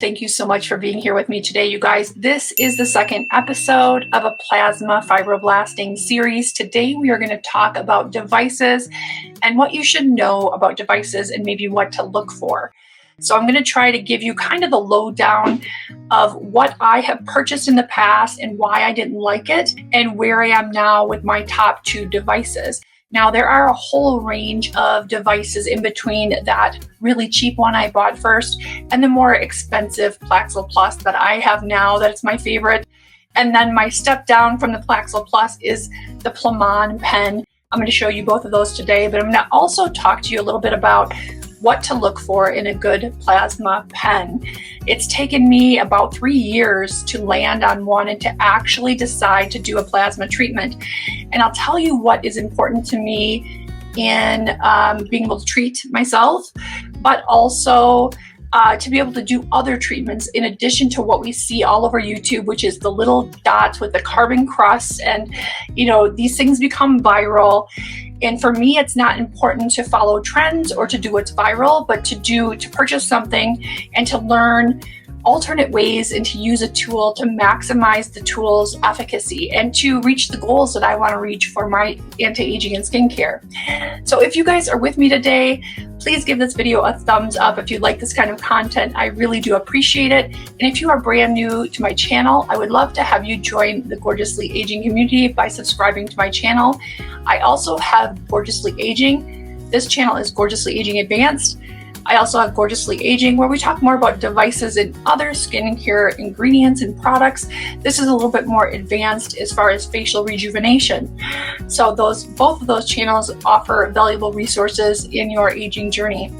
Thank you so much for being here with me today, you guys. This is the second episode of a plasma fibroblasting series. Today, we are going to talk about devices and what you should know about devices and maybe what to look for. So I'm going to try to give you kind of the lowdown of what I have purchased in the past and why I didn't like it and where I am now with my top 2 devices. Now, there are a whole range of devices in between that really cheap one I bought first and the more expensive Plaxil Plus that I have now. That's my favorite. And then my step down from the Plaxil Plus is the Plumon pen. I'm going to show you both of those today, but I'm going to also talk to you a little bit about what to look for in a good plasma pen. It's taken me about 3 years to land on one and to actually decide to do a plasma treatment. And I'll tell you what is important to me in being able to treat myself, but also to be able to do other treatments in addition to what we see all over YouTube, which is the little dots with the carbon crust. And, these things become viral. And for me, it's not important to follow trends or to do what's viral, but to purchase something and to learn alternate ways and to use a tool to maximize the tool's efficacy and to reach the goals that I want to reach for my anti-aging and skincare. So if you guys are with me today, please give this video a thumbs up if you like this kind of content. I really do appreciate it. And if you are brand new to my channel, I would love to have you join the Gorgeously Aging community by subscribing to my channel. I also have Gorgeously Aging. This channel is Gorgeously Aging Advanced. I also have Gorgeously Aging, where we talk more about devices and other skincare ingredients and products. This is a little bit more advanced as far as facial rejuvenation. So both of those channels offer valuable resources in your aging journey.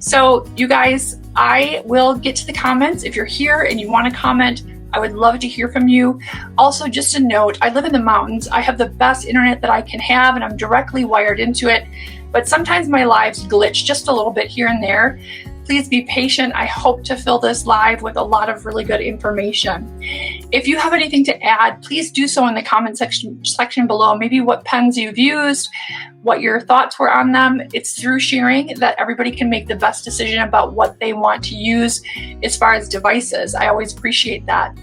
So you guys, I will get to the comments. If you're here and you want to comment, I would love to hear from you. Also, just a note, I live in the mountains. I have the best internet that I can have, and I'm directly wired into it. But sometimes my lives glitch just a little bit here and there. Please be patient. I hope to fill this live with a lot of really good information. If you have anything to add, please do so in the comment section below. Maybe what pens you've used, what your thoughts were on them. It's through sharing that everybody can make the best decision about what they want to use as far as devices. I always appreciate that.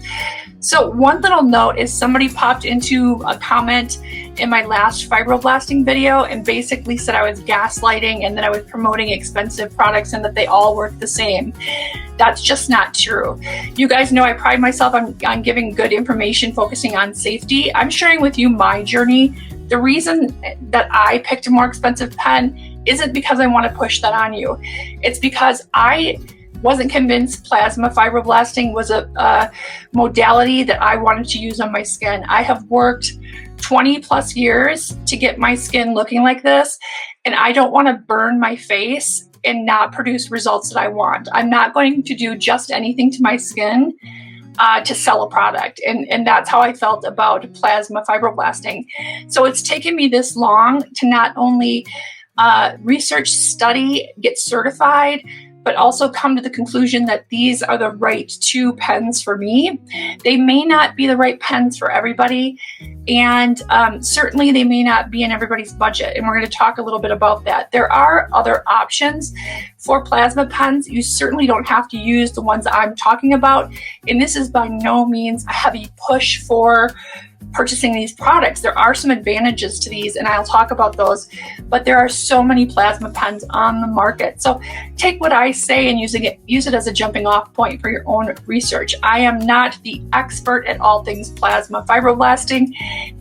So one little note is somebody popped into a comment in my last fibroblasting video and basically said I was gaslighting and that I was promoting expensive products and that they all work the same. That's just not true. You guys know I pride myself on giving good information, focusing on safety. I'm sharing with you my journey. The reason that I picked a more expensive pen isn't because I want to push that on you. It's because I wasn't convinced plasma fibroblasting was a modality that I wanted to use on my skin. I have worked 20 plus years to get my skin looking like this, and I don't want to burn my face and not produce results that I want. I'm not going to do just anything to my skin to sell a product. And that's how I felt about plasma fibroblasting. So it's taken me this long to not only research, study, get certified, but also come to the conclusion that these are the right 2 pens for me. They may not be the right pens for everybody, and certainly they may not be in everybody's budget, and we're going to talk a little bit about that. There are other options for plasma pens. You certainly don't have to use the ones I'm talking about, and this is by no means a heavy push for purchasing these products. There are some advantages to these, and I'll talk about those, but there are so many plasma pens on the market. So take what I say and use it as a jumping off point for your own research. I am not the expert at all things plasma fibroblasting,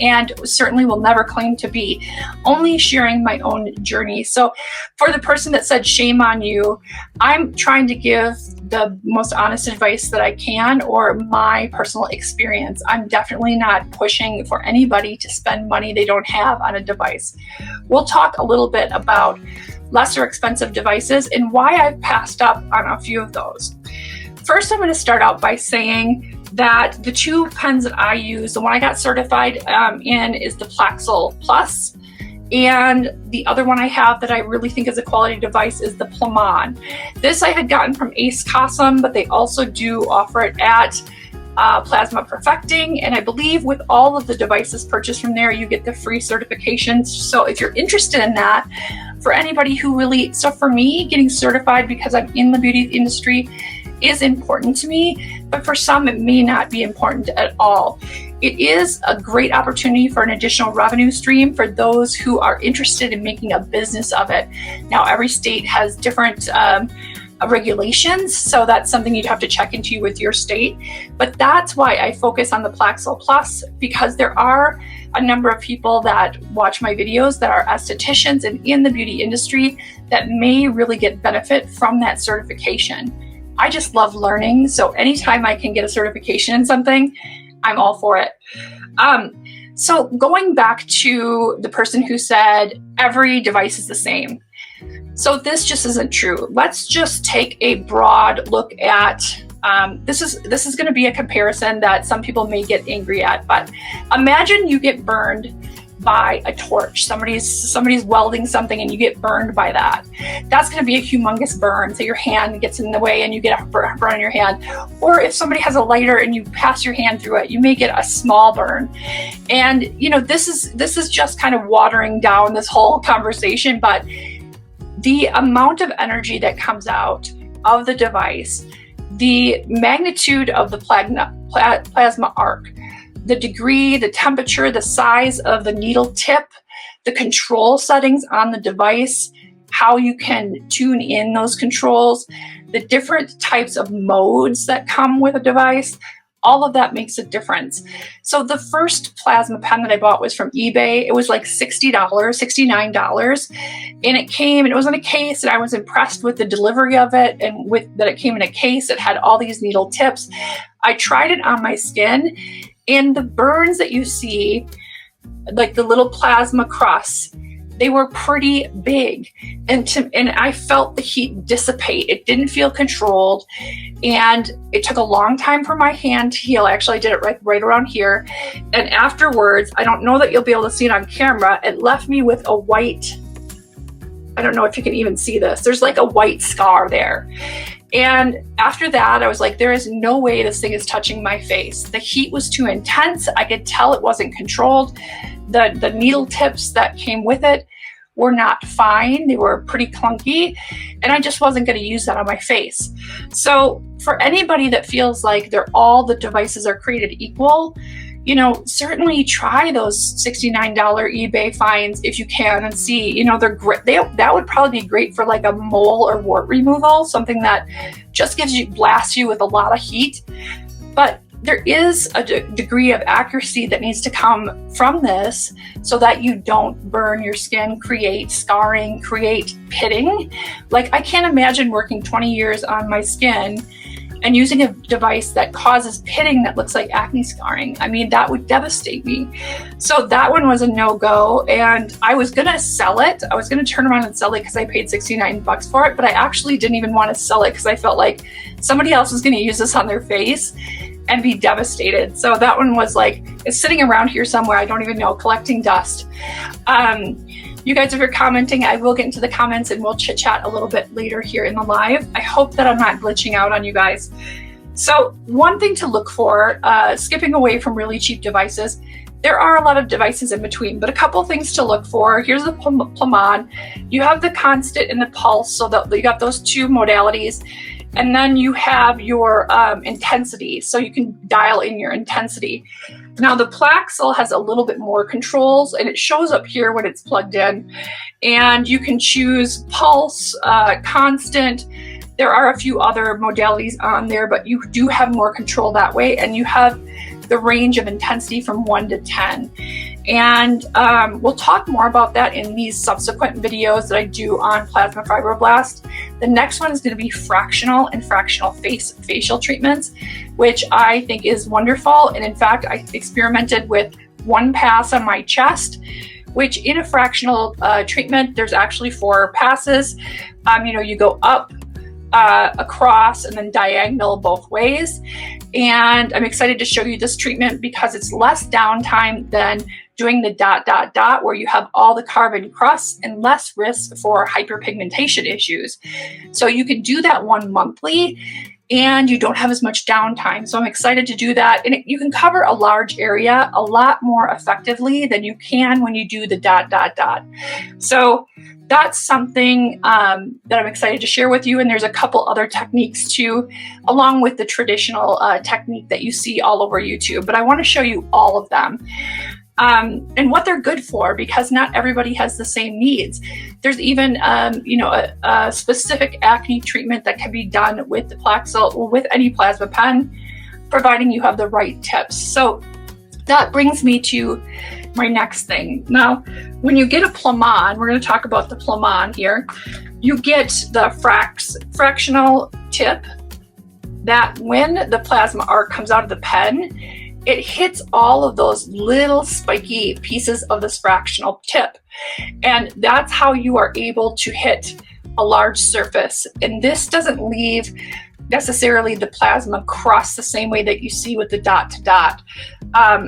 and certainly will never claim to be, only sharing my own journey. So for the person that said shame on you, I'm trying to give the most honest advice that I can, or my personal experience. I'm definitely not pushing for anybody to spend money they don't have on a device. We'll talk a little bit about lesser expensive devices and why I've passed up on a few of those. First, I'm going to start out by saying that the 2 pens that I use, the one I got certified in is the Plaxil Plus. And the other one I have that I really think is a quality device is the Plumon. This I had gotten from Aesthetician, but they also do offer it at Plasma Perfecting. And I believe with all of the devices purchased from there, you get the free certifications. So if you're interested in that, for anybody who really, so for me, getting certified because I'm in the beauty industry, is important to me, but for some it may not be important at all. It is a great opportunity for an additional revenue stream for those who are interested in making a business of it. Now, every state has different regulations, so that's something you'd have to check into with your state. But that's why I focus on the Plaxil Plus, because there are a number of people that watch my videos that are estheticians and in the beauty industry that may really get benefit from that certification. I just love learning, so anytime I can get a certification in something, I'm all for it. So going back to the person who said every device is the same. So this just isn't true. Let's just take a broad look at, this is going to be a comparison that some people may get angry at, but imagine you get burned by a torch. Somebody's welding something and you get burned by that. That's going to be a humongous burn. So your hand gets in the way and you get a burn on your hand. Or if somebody has a lighter and you pass your hand through it, you may get a small burn. And this is just kind of watering down this whole conversation, but the amount of energy that comes out of the device, the magnitude of the plasma arc, the degree, the temperature, the size of the needle tip, the control settings on the device, how you can tune in those controls, the different types of modes that come with a device, all of that makes a difference. So the first plasma pen that I bought was from eBay. It was like $60, $69. And it was in a case, and I was impressed with the delivery of it and with that it came in a case. It had all these needle tips. I tried it on my skin, and the burns that you see, like the little plasma crusts, they were pretty big, and I felt the heat dissipate. It didn't feel controlled, and it took a long time for my hand to heal. Actually, I did it right around here, and afterwards, I don't know that you'll be able to see it on camera, it left me with a white, I don't know if you can even see this, there's like a white scar there. And after that, I was like, there is no way this thing is touching my face. The heat was too intense. I could tell it wasn't controlled. The needle tips that came with it were not fine. They were pretty clunky, and I just wasn't going to use that on my face. So for anybody that feels like all the devices are created equal, certainly try those $69 eBay finds if you can and see, they're great. That would probably be great for like a mole or wart removal, something that just blasts you with a lot of heat. But there is a degree of accuracy that needs to come from this so that you don't burn your skin, create scarring, create pitting. Like, I can't imagine working 20 years on my skin and using a device that causes pitting that looks like acne scarring. I mean, that would devastate me. So that one was a no-go, and I was gonna sell it. I was gonna turn around and sell it because I paid $69 for it, but I actually didn't even want to sell it because I felt like somebody else was gonna use this on their face and be devastated. So that one was like, it's sitting around here somewhere, I don't even know, collecting dust. You guys, if you're commenting, I will get into the comments and we'll chit chat a little bit later here in the live. I hope that I'm not glitching out on you guys. So one thing to look for, skipping away from really cheap devices, there are a lot of devices in between, but a couple things to look for. Here's the Plumon. You have the constant and the pulse, so that you got those two modalities. And then you have your intensity, so you can dial in your intensity. Now the Plaxil has a little bit more controls, and it shows up here when it's plugged in. And you can choose pulse, constant. There are a few other modalities on there, but you do have more control that way, and you have the range of intensity from 1 to 10. And we'll talk more about that in these subsequent videos that I do on plasma fibroblast. The next one is going to be fractional and fractional facial treatments, which I think is wonderful. And in fact, I experimented with one pass on my chest, which in a fractional treatment, there's actually 4 passes. You go up, across, and then diagonal both ways. And I'm excited to show you this treatment because it's less downtime than doing the ... where you have all the carbon crusts and less risk for hyperpigmentation issues. So you can do that one monthly. and you don't have as much downtime. So I'm excited to do that. And you can cover a large area a lot more effectively than you can when you do the ... So that's something that I'm excited to share with you. And there's a couple other techniques too, along with the traditional technique that you see all over YouTube. But I want to show you all of them. And what they're good for, because not everybody has the same needs. There's even, a specific acne treatment that can be done with the Plaxil or with any plasma pen, providing you have the right tips. So that brings me to my next thing. Now, when you get a Plumon, we're going to talk about the Plumon here. You get the fractional tip that when the plasma arc comes out of the pen, it hits all of those little spiky pieces of this fractional tip. And that's how you are able to hit a large surface. And this doesn't leave necessarily the plasma cross the same way that you see with the dot to dot.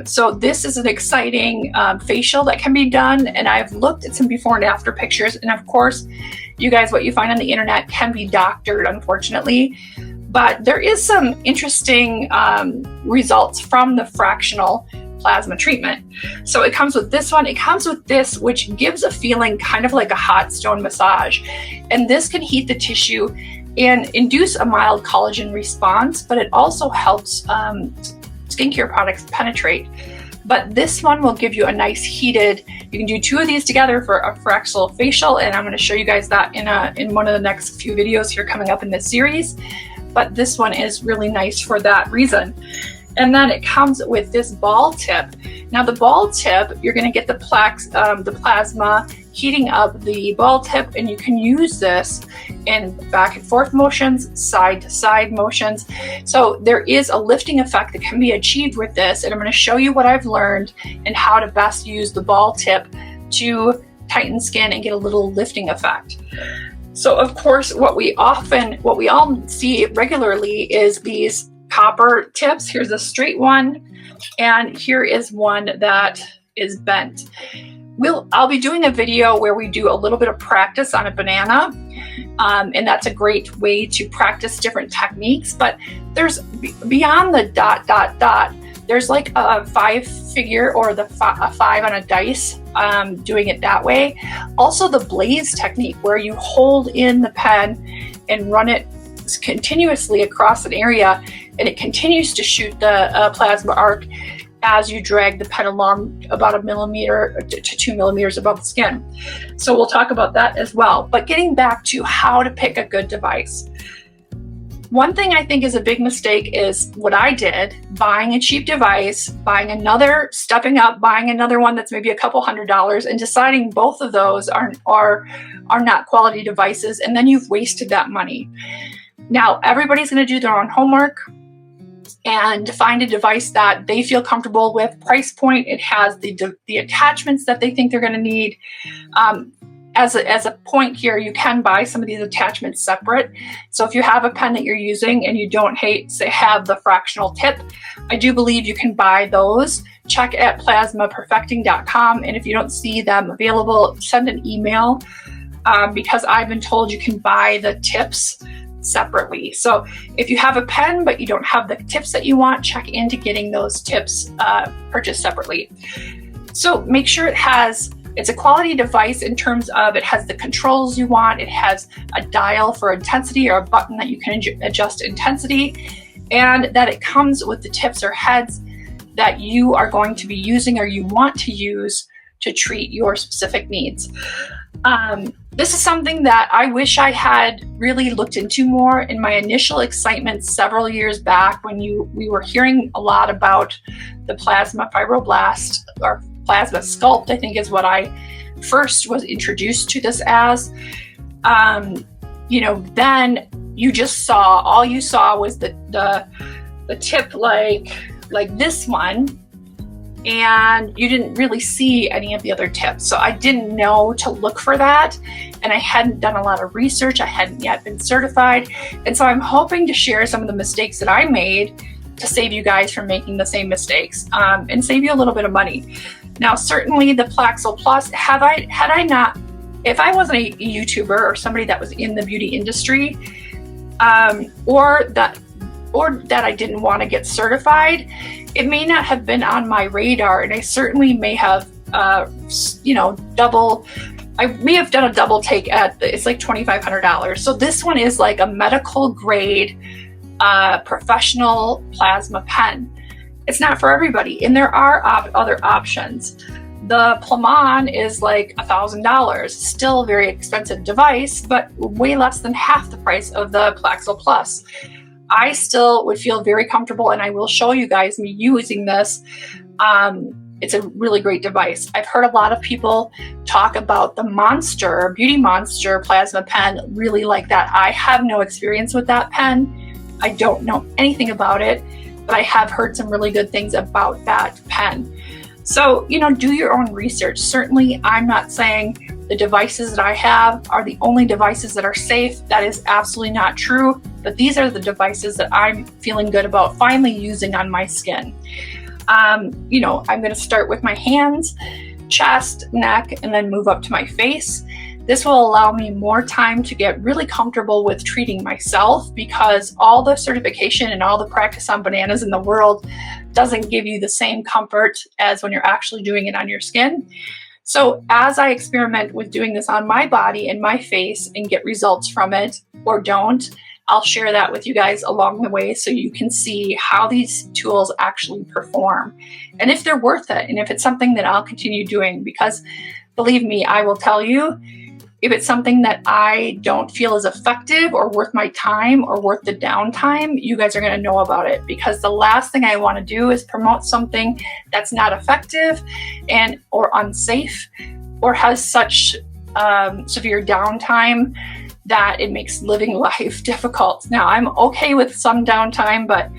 So this is an exciting facial that can be done. And I've looked at some before and after pictures. And of course, you guys, what you find on the internet can be doctored, unfortunately. But there is some interesting results from the fractional plasma treatment. So it comes with this one. It comes with this, which gives a feeling kind of like a hot stone massage. And this can heat the tissue and induce a mild collagen response, but it also helps skincare products penetrate. But this one will give you a nice heated, you can do 2 of these together for a fractional facial. And I'm going to show you guys that in one of the next few videos here coming up in this series. But this one is really nice for that reason. And then it comes with this ball tip. Now the ball tip, you're going to get the plasma heating up the ball tip, and you can use this in back and forth motions, side to side motions. So there is a lifting effect that can be achieved with this. And I'm going to show you what I've learned and how to best use the ball tip to tighten skin and get a little lifting effect. So of course, what we all see regularly is these copper tips. Here's a straight one, and here is one that is bent. I'll be doing a video where we do a little bit of practice on a banana, and that's a great way to practice different techniques. But there's beyond the ... There's like a 5-figure or a 5 on a dice, doing it that way. Also the blaze technique, where you hold in the pen and run it continuously across an area, and it continues to shoot the plasma arc as you drag the pen along about 1 millimeter to 2 millimeters above the skin. So we'll talk about that as well. But getting back to how to pick a good device. One thing I think is a big mistake is what I did, buying a cheap device, stepping up, buying another one that's maybe a couple $100s, and deciding both of those are not quality devices, and then you've wasted that money. Now, everybody's going to do their own homework and find a device that they feel comfortable with. Price point, it has the attachments that they think they're going to need. As a point here, you can buy some of these attachments separate. So if you have a pen that you're using and you don't have the fractional tip, I do believe you can buy those. Check at plasmaperfecting.com, and if you don't see them available, send an email, because I've been told you can buy the tips separately. So if you have a pen but you don't have the tips that you want, check into getting those tips purchased separately. So make sure it's a quality device in terms of it has the controls you want, it has a dial for intensity or a button that you can adjust intensity, and that it comes with the tips or heads that you are going to be using or you want to use to treat your specific needs. This is something that I wish I had really looked into more in my initial excitement several years back when we were hearing a lot about the plasma fibroblast, or plasma sculpt, I think is what I first was introduced to this as. Then you just saw, all you saw was the tip like this one, and you didn't really see any of the other tips. So I didn't know to look for that, and I hadn't done a lot of research. I hadn't yet been certified. And so I'm hoping to share some of the mistakes that I made to save you guys from making the same mistakes, and save you a little bit of money. Now, certainly the Plaxil Plus, if I wasn't a YouTuber or somebody that was in the beauty industry, or that or that I didn't want to get certified, it may not have been on my radar, and I certainly may have, I may have done a double take at, it's like $2,500. So this one is like a medical grade professional plasma pen. It's not for everybody, and there are other options. The Plumon is like $1,000, still a very expensive device, but way less than half the price of the Plaxo Plus. I still would feel very comfortable, and I will show you guys me using this. It's a really great device. I've heard a lot of people talk about the Monster, Beauty Monster plasma pen, really like that. I have no experience with that pen. I don't know anything about it, but I have heard some really good things about that pen. So, do your own research. Certainly, I'm not saying the devices that I have are the only devices that are safe. That is absolutely not true, but these are the devices that I'm feeling good about finally using on my skin. I'm going to start with my hands, chest, neck, and then move up to my face. This will allow me more time to get really comfortable with treating myself, because all the certification and all the practice on bananas in the world doesn't give you the same comfort as when you're actually doing it on your skin. So as I experiment with doing this on my body and my face and get results from it, or don't, I'll share that with you guys along the way so you can see how these tools actually perform and if they're worth it, and if it's something that I'll continue doing. Because believe me, I will tell you, if it's something that I don't feel is effective or worth my time or worth the downtime, you guys are going to know about it, because the last thing I want to do is promote something that's not effective or unsafe or has such severe downtime that it makes living life difficult. Now, I'm okay with some downtime, but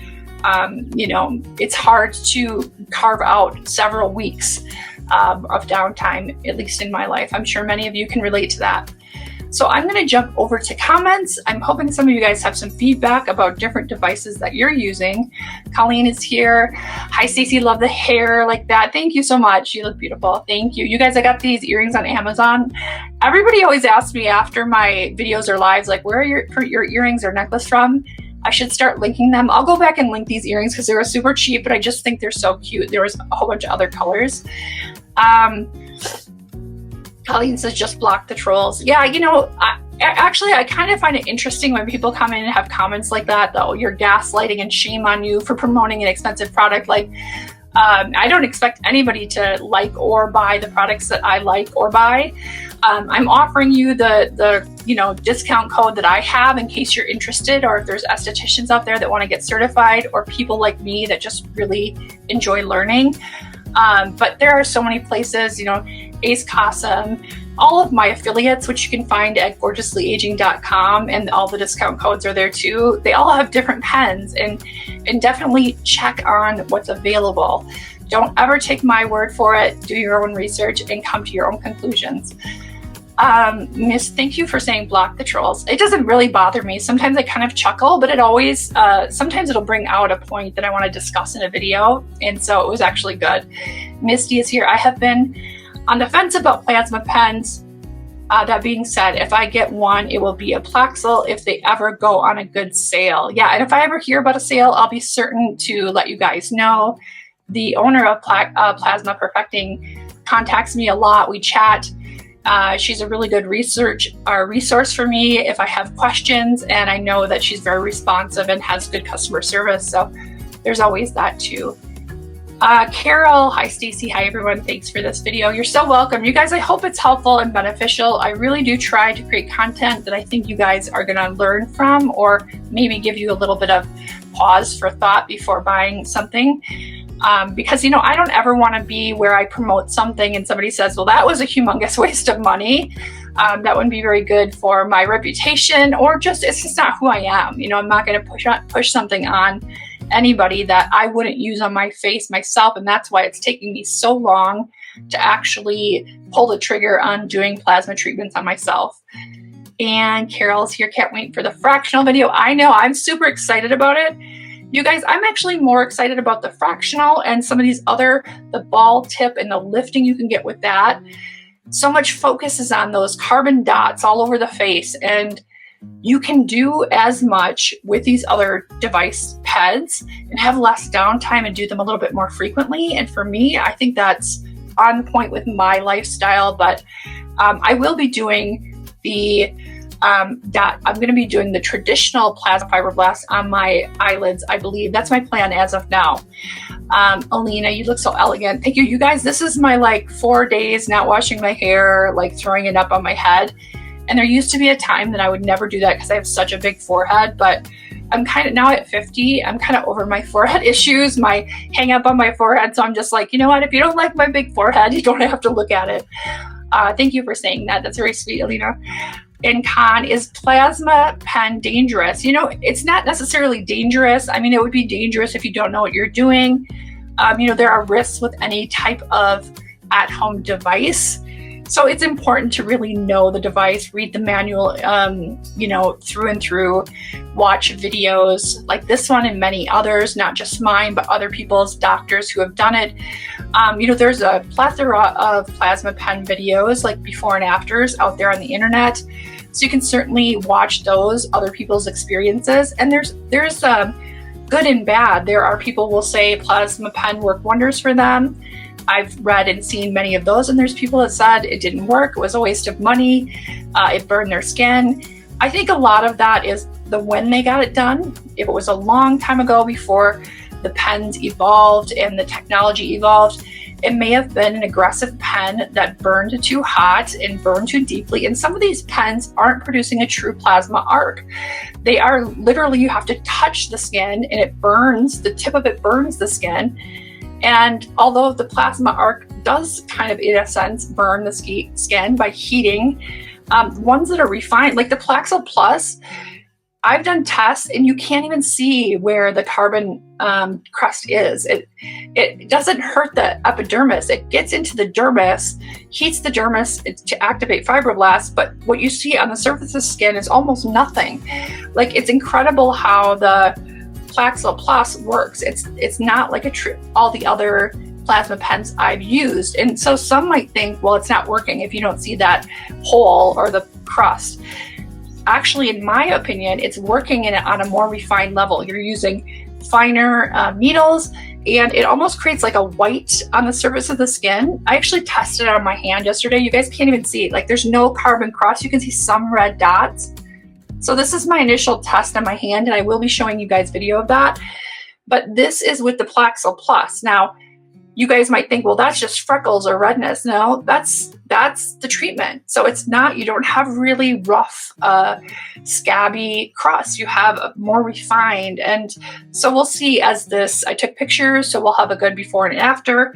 it's hard to carve out several weeks of downtime, at least in my life. I'm sure many of you can relate to that. So I'm going to jump over to comments. I'm hoping some of you guys have some feedback about different devices that you're using. Colleen is here. Hi, Stacey. Love the hair like that. Thank you so much. You look beautiful. Thank you. You guys, I got these earrings on Amazon. Everybody always asks me after my videos or lives, like, where are your earrings or necklace from? I should start linking them. I'll go back and link these earrings because they were super cheap, but I just think they're so cute. There was a whole bunch of other colors. Colleen says, just block the trolls. Yeah, I kind of find it interesting when people come in and have comments like that, though. You're gaslighting and shame on you for promoting an expensive product. Like, I don't expect anybody to like or buy the products that I like or buy. I'm offering you the discount code that I have in case you're interested, or if there's estheticians out there that want to get certified, or people like me that just really enjoy learning. But there are so many places, Ace Cosm, all of my affiliates, which you can find at gorgeouslyaging.com, and all the discount codes are there too. They all have different pens, and definitely check on what's available. Don't ever take my word for it. Do your own research and come to your own conclusions. Miss, thank you for saying block the trolls. It doesn't really bother me. Sometimes I kind of chuckle, but it always, sometimes it'll bring out a point that I want to discuss in a video. And so it was actually good. Misty is here. I have been on the fence about plasma pens. That being said, if I get one, it will be a Plaxel if they ever go on a good sale. Yeah, and if I ever hear about a sale, I'll be certain to let you guys know. The owner of Plasma Perfecting contacts me a lot. We chat. She's a really good resource for me if I have questions, and I know that she's very responsive and has good customer service. So there's always that too. Carol, hi Stacey, hi everyone. Thanks for this video. You're so welcome. You guys, I hope it's helpful and beneficial. I really do try to create content that I think you guys are going to learn from, or maybe give you a little bit of pause for thought before buying something. Because, I don't ever want to be where I promote something and somebody says, well, that was a humongous waste of money. That wouldn't be very good for my reputation, or just, it's just not who I am. I'm not going to push something on anybody that I wouldn't use on my face myself. And that's why it's taking me so long to actually pull the trigger on doing plasma treatments on myself. And Carol's here. Can't wait for the fractional video. I know, I'm super excited about it. You guys, I'm actually more excited about the fractional and some of these other, the ball tip and the lifting you can get with that. So much focus is on those carbon dots all over the face. And you can do as much with these other device pads and have less downtime and do them a little bit more frequently. And for me, I think that's on point with my lifestyle. But I will be doing the I'm going to be doing the traditional plasma fibroblast on my eyelids, I believe. That's my plan as of now. Alina, you look so elegant. Thank you. You guys, this is my like 4 days not washing my hair, like throwing it up on my head. And there used to be a time that I would never do that because I have such a big forehead, but I'm kind of now at 50, I'm kind of over my forehead issues, my hang up on my forehead. So I'm just like, you know what? If you don't like my big forehead, you don't have to look at it. Thank you for saying that. That's very sweet, Alina. And Con, is plasma pen dangerous? You know, it's not necessarily dangerous. I mean, it would be dangerous if you don't know what you're doing. You know, there are risks with any type of at-home device. So it's important to really know the device, read the manual, you know, through and through, watch videos like this one and many others, not just mine, but other people's, doctors who have done it. You know, there's a plethora of plasma pen videos, like before and afters out there on the internet. So you can certainly watch those, other people's experiences. And there's good and bad. There are people who will say plasma pen work wonders for them. I've read and seen many of those, and there's people that said it didn't work, it was a waste of money, it burned their skin. I think a lot of that is the when they got it done. If it was a long time ago before the pens evolved and the technology evolved, it may have been an aggressive pen that burned too hot and burned too deeply. And some of these pens aren't producing a true plasma arc. They are literally, you have to touch the skin and it burns, the tip of it burns the skin. And although the plasma arc does kind of, in a sense, burn the skin by heating, ones that are refined, like the Plaxel Plus, I've done tests and you can't even see where the carbon crust is. It doesn't hurt the epidermis. It gets into the dermis, heats the dermis to activate fibroblasts, but what you see on the surface of the skin is almost nothing. Like, it's incredible how the Plaxel Plus works. It's not like all the other plasma pens I've used. And so some might think, well, it's not working if you don't see that hole or the crust. Actually, in my opinion, it's working on a more refined level. You're using finer needles, and it almost creates like a white on the surface of the skin. I actually tested it on my hand yesterday. You guys can't even see it. Like, there's no carbon crust. You can see some red dots. So this is my initial test on my hand, and I will be showing you guys video of that. But this is with the Plaxel Plus. Now, you guys might think, well, that's just freckles or redness. No, that's the treatment. So it's not, you don't have really rough, scabby crust. You have a more refined. And so we'll see as this, I took pictures, so we'll have a good before and after.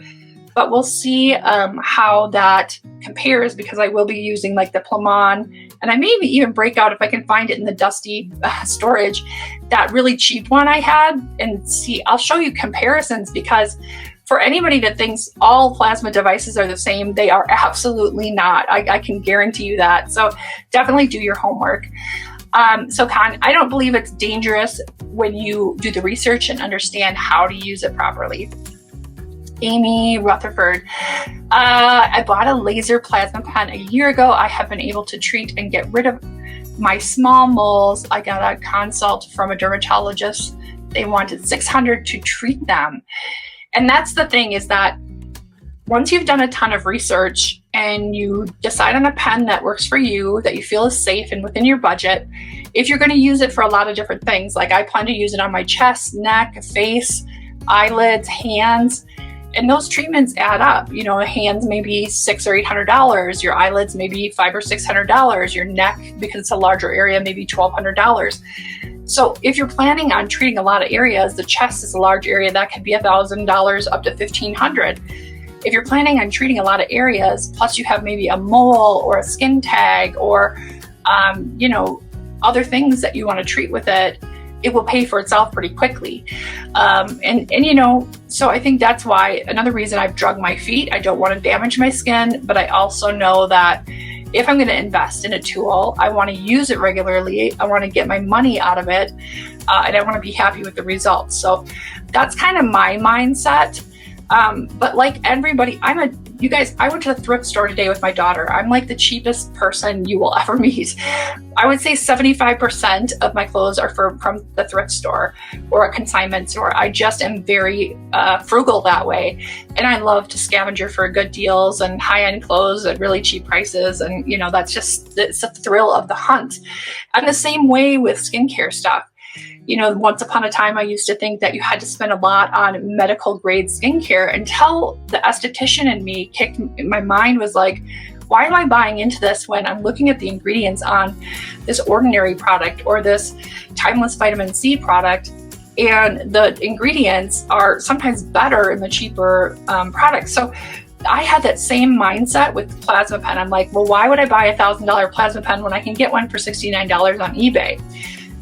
But we'll see how that compares, because I will be using like the Plumon, and I may even break out, if I can find it in the dusty storage, that really cheap one I had, and see, I'll show you comparisons, because for anybody that thinks all plasma devices are the same, they are absolutely not. I can guarantee you that. So definitely do your homework. So Con, I don't believe it's dangerous when you do the research and understand how to use it properly. Amy Rutherford, I bought a laser plasma pen a year ago. I have been able to treat and get rid of my small moles. I got a consult from a dermatologist. They wanted $600 to treat them. And that's the thing, is that once you've done a ton of research and you decide on a pen that works for you, that you feel is safe and within your budget, if you're going to use it for a lot of different things, like I plan to use it on my chest, neck, face, eyelids, hands, and those treatments add up. You know, hands maybe $600 or $800, your eyelids maybe $500 or $600, your neck, because it's a larger area, maybe $1,200. So if you're planning on treating a lot of areas, the chest is a large area, that could be $1,000 up to $1,500. If you're planning on treating a lot of areas, plus you have maybe a mole or a skin tag or, you know, other things that you want to treat with it, it will pay for itself pretty quickly. And you know, so I think that's why, another reason I've drugged my feet. I don't want to damage my skin, but I also know that if I'm going to invest in a tool, I want to use it regularly. I want to get my money out of it, and I want to be happy with the results. So that's kind of my mindset. But like everybody, I'm a You guys, I went to the thrift store today with my daughter. I'm like the cheapest person you will ever meet. I would say 75% of my clothes are from the thrift store or a consignment store. I just am very frugal that way. And I love to scavenger for good deals and high-end clothes at really cheap prices. And, you know, it's a thrill of the hunt. And the same way with skincare stuff. You know, once upon a time, I used to think that you had to spend a lot on medical grade skincare until the esthetician in me kicked. My mind was like, why am I buying into this when I'm looking at the ingredients on this ordinary product or this timeless vitamin C product, and the ingredients are sometimes better in the cheaper products. So I had that same mindset with plasma pen. I'm like, well, why would I buy $1,000 plasma pen when I can get one for $69 on eBay?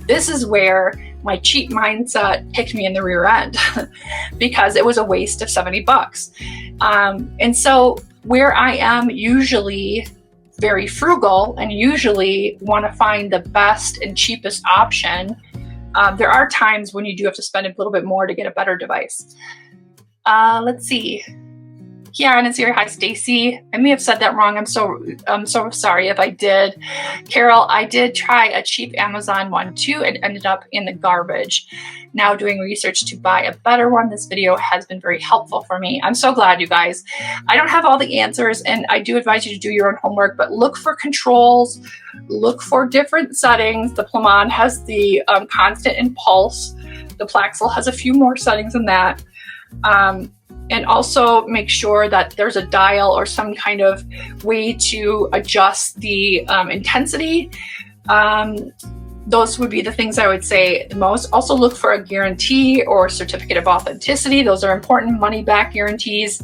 This is where my cheap mindset kicked me in the rear end because it was a waste of 70 bucks. And so where I am usually very frugal and usually want to find the best and cheapest option, there are times when you do have to spend a little bit more to get a better device. Let's see. Yeah, and it's here. Hi, Stacy. I may have said that wrong. I'm so sorry if I did. Carol, I did try a cheap Amazon one too. It ended up in the garbage. Now doing research to buy a better one. This video has been very helpful for me. I'm so glad, you guys. I don't have all the answers, and I do advise you to do your own homework, but look for controls, look for different settings. The Plumon has the constant and pulse. The Plaxil has a few more settings than that. And also make sure that there's a dial or some kind of way to adjust the intensity. Those would be the things I would say the most. Also look for a guarantee or certificate of authenticity. Those are important. Money back guarantees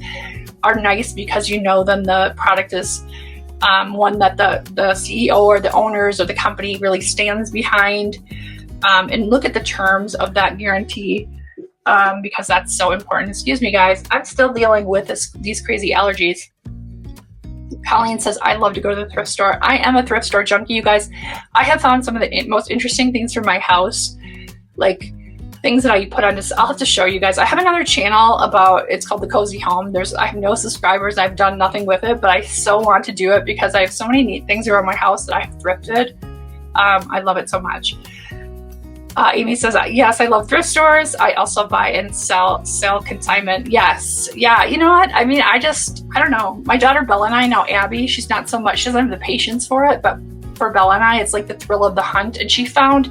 are nice because you know then the product is one that the CEO or the owners or the company really stands behind. And look at the terms of that guarantee. Because that's so important. Excuse me, guys. I'm still dealing with these crazy allergies. Colleen says, I love to go to the thrift store. I am a thrift store junkie, you guys. I have found some of the most interesting things for my house, like things that I put on this. I'll have to show you guys. I have another channel it's called The Cozy Home. I have no subscribers. I've done nothing with it, but I so want to do it because I have so many neat things around my house that I have thrifted. I love it so much. Amy says, yes, I love thrift stores. I also buy and sell consignment. Yes. Yeah. You know what? I mean, I don't know. My daughter Bella and I, now Abby, she doesn't have the patience for it, but for Bella and I, it's like the thrill of the hunt. And she found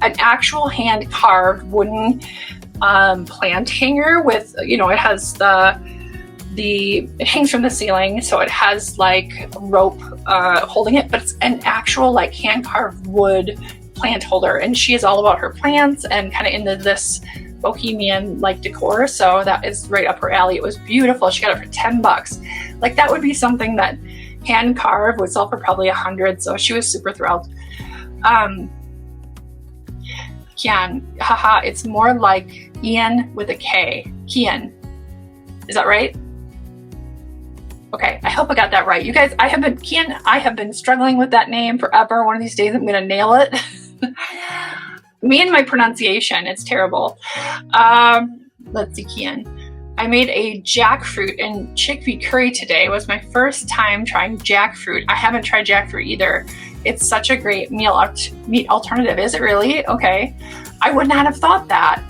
an actual hand carved wooden plant hanger with, you know, it has it hangs from the ceiling. So it has like rope holding it, but it's an actual like hand carved wood plant holder, and she is all about her plants and kind of into this bohemian like decor, so that is right up her alley. It was beautiful. She got it for 10 bucks. Like that would be something that hand carved would sell for probably 100, so she was super thrilled. Kian, haha, it's more like Ian with a K. Kian, is that right? Okay, I hope I got that right. You guys, I have been struggling with that name forever. One of these days I'm gonna nail it. Me and my pronunciation, it's terrible. Let's see, Kian. I made a jackfruit and chickpea curry today. It was my first time trying jackfruit. I haven't tried jackfruit either. It's such a great meat alternative. Is it really? Okay. I would not have thought that.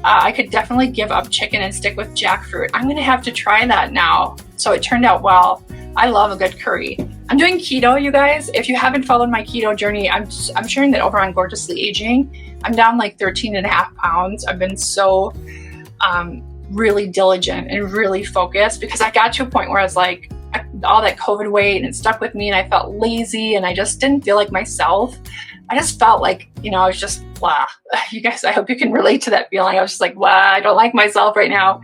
I could definitely give up chicken and stick with jackfruit. I'm gonna have to try that now. So it turned out well. I love a good curry. I'm doing keto, you guys. If you haven't followed my keto journey, I'm sharing that over on Gorgeously Aging. I'm down like 13.5 pounds. I've been so really diligent and really focused because I got to a point where I was like, all that COVID weight and it stuck with me and I felt lazy and I just didn't feel like myself. I just felt like, you know, I was just blah. You guys, I hope you can relate to that feeling. I was just like, blah, I don't like myself right now.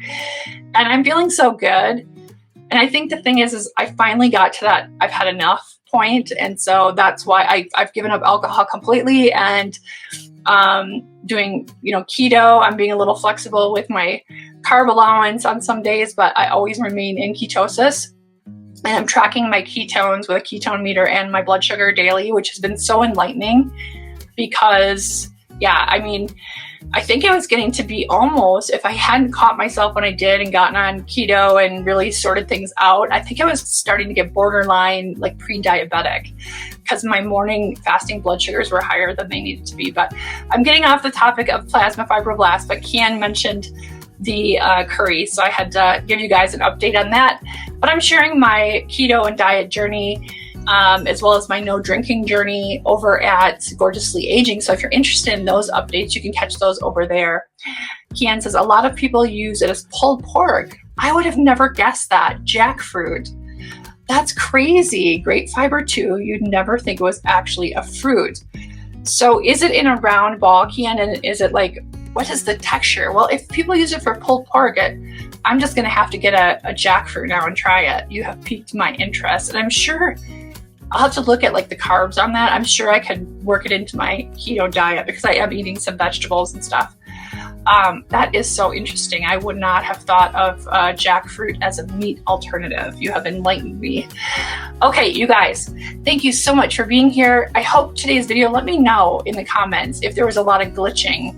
And I'm feeling so good. And I think the thing is I finally got to that I've had enough point. And so that's why I've given up alcohol completely and doing, you know, keto. I'm being a little flexible with my carb allowance on some days, but I always remain in ketosis. And I'm tracking my ketones with a ketone meter and my blood sugar daily, which has been so enlightening because yeah, I mean, I think it was getting to be almost, if I hadn't caught myself when I did and gotten on keto and really sorted things out, I think I was starting to get borderline like pre-diabetic because my morning fasting blood sugars were higher than they needed to be. But I'm getting off the topic of plasma fibroblast, but Kian mentioned the curry, so I had to give you guys an update on that. But I'm sharing my keto and diet journey as well as my no drinking journey over at Gorgeously Aging. So if you're interested in those updates, you can catch those over there. Kian says, a lot of people use it as pulled pork. I would have never guessed that. Jackfruit. That's crazy. Great fiber too. You'd never think it was actually a fruit. So is it in a round ball, Kian? And is it like, what is the texture? Well, if people use it for pulled pork, I'm just going to have to get a jackfruit now and try it. You have piqued my interest. And I'm sure I'll have to look at like the carbs on that. I'm sure I could work it into my keto diet because I am eating some vegetables and stuff. That is so interesting. I would not have thought of jackfruit as a meat alternative. You have enlightened me. Okay, you guys, thank you so much for being here. I hope today's video, let me know in the comments if there was a lot of glitching.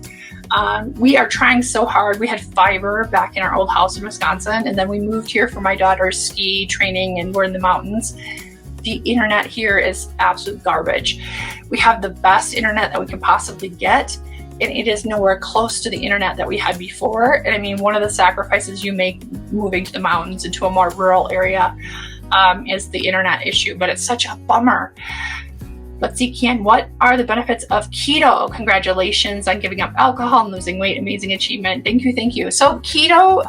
We are trying so hard. We had fiber back in our old house in Wisconsin, and then we moved here for my daughter's ski training, and we're in the mountains. The internet here is absolute garbage. We have the best internet that we can possibly get, and it is nowhere close to the internet that we had before. And I mean, one of the sacrifices you make moving to the mountains into a more rural area is the internet issue, but it's such a bummer. Let's see, Kian, what are the benefits of keto? Congratulations on giving up alcohol and losing weight. Amazing achievement. Thank you, thank you. So keto,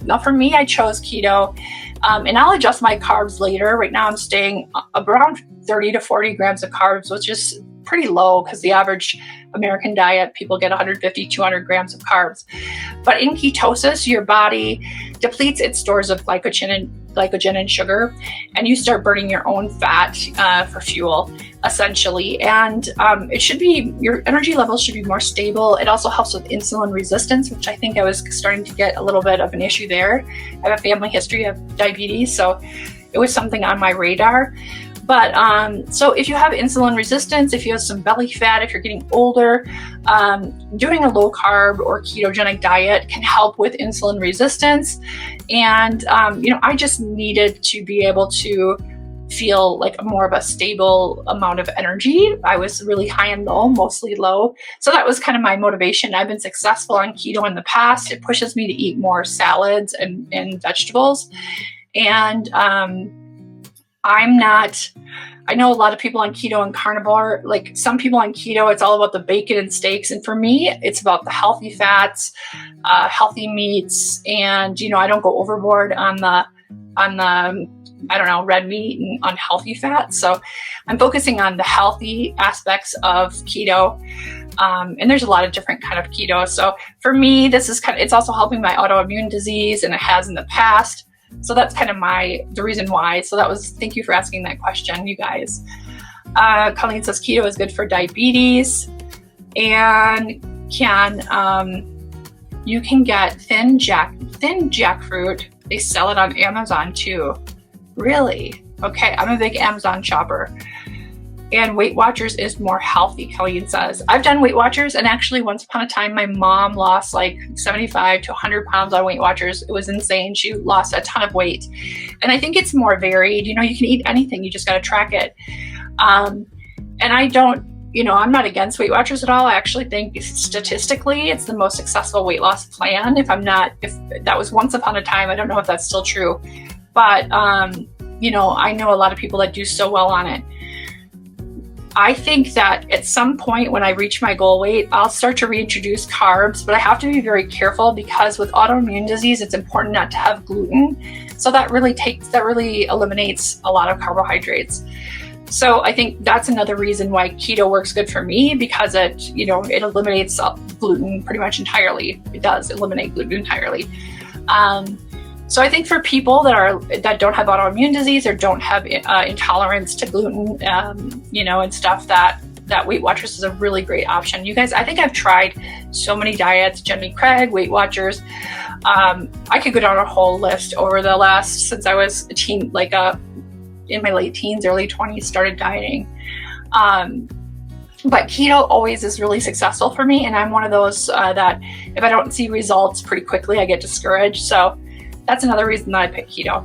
now for me, I chose keto, and I'll adjust my carbs later. Right now I'm staying around 30 to 40 grams of carbs, which is pretty low because the average American diet, people get 150, 200 grams of carbs. But in ketosis, your body depletes its stores of glycogen and sugar, and you start burning your own fat for fuel, essentially. And it should be, your energy levels should be more stable. It also helps with insulin resistance, which I think I was starting to get a little bit of an issue there. I have a family history of diabetes, so it was something on my radar. But so if you have insulin resistance, if you have some belly fat, if you're getting older, doing a low carb or ketogenic diet can help with insulin resistance. And, I just needed to be able to feel like more of a stable amount of energy. I was really high and low, mostly low. So that was kind of my motivation. I've been successful on keto in the past. It pushes me to eat more salads and vegetables. And, I know a lot of people on keto and carnivore, like some people on keto, it's all about the bacon and steaks. And for me, it's about the healthy fats, healthy meats. And, I don't go overboard on the, red meat and unhealthy fats. So I'm focusing on the healthy aspects of keto. And there's a lot of different kind of keto. So for me, this is it's also helping my autoimmune disease, and it has in the past. So that's kind of the reason why. So thank you for asking that question, you guys. Colleen says keto is good for diabetes, and you can get thin jackfruit. They sell it on Amazon too. Really? Okay, I'm a big Amazon shopper. And Weight Watchers is more healthy, Colleen says. I've done Weight Watchers, and actually once upon a time, my mom lost like 75 to 100 pounds on Weight Watchers. It was insane. She lost a ton of weight. And I think it's more varied. You can eat anything. You just got to track it. And I don't, I'm not against Weight Watchers at all. I actually think statistically, it's the most successful weight loss plan. If that was once upon a time, I don't know if that's still true. But, I know a lot of people that do so well on it. I think that at some point when I reach my goal weight, I'll start to reintroduce carbs, but I have to be very careful because with autoimmune disease, it's important not to have gluten. So that really eliminates a lot of carbohydrates. So I think that's another reason why keto works good for me, because it eliminates gluten pretty much entirely. It does eliminate gluten entirely. So I think for people that don't have autoimmune disease or don't have intolerance to gluten, and stuff, that Weight Watchers is a really great option. You guys, I think I've tried so many diets, Jenny Craig, Weight Watchers. I could go down a whole list over the last, since I was a teen, in my late teens, early 20s, started dieting. But keto always is really successful for me, and I'm one of those that if I don't see results pretty quickly, I get discouraged. So that's another reason that I pick keto.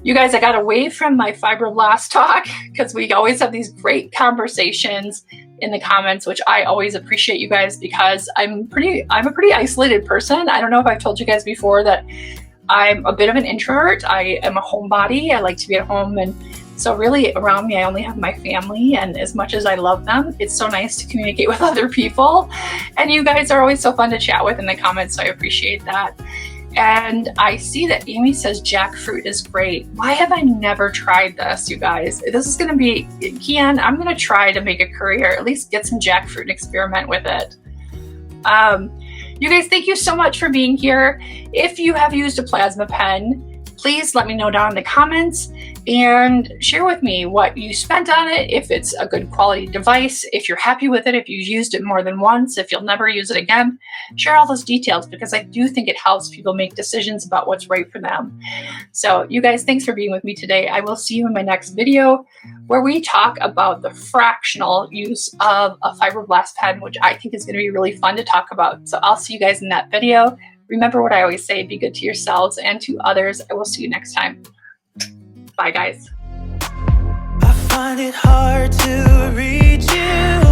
You guys, I got away from my Fibroblast talk because we always have these great conversations in the comments, which I always appreciate, you guys, because I'm a pretty isolated person. I don't know if I've told you guys before that I'm a bit of an introvert. I am a homebody. I like to be at home, and so really around me I only have my family, and as much as I love them, it's so nice to communicate with other people. And you guys are always so fun to chat with in the comments, so I appreciate that. And I see that Amy says jackfruit is great. Why have I never tried this, you guys? This is going to be, Kian, I'm going to try to make a career, at least get some jackfruit and experiment with it. You guys, thank you so much for being here. If you have used a plasma pen, please let me know down in the comments and share with me what you spent on it, if it's a good quality device, if you're happy with it, if you've used it more than once, if you'll never use it again. Share all those details, because I do think it helps people make decisions about what's right for them. So you guys, thanks for being with me today. I will see you in my next video where we talk about the fractional use of a Fibroblast pen, which I think is going to be really fun to talk about. So I'll see you guys in that video. Remember what I always say, be good to yourselves and to others. I will see you next time. Bye, guys. I find it hard to reach you.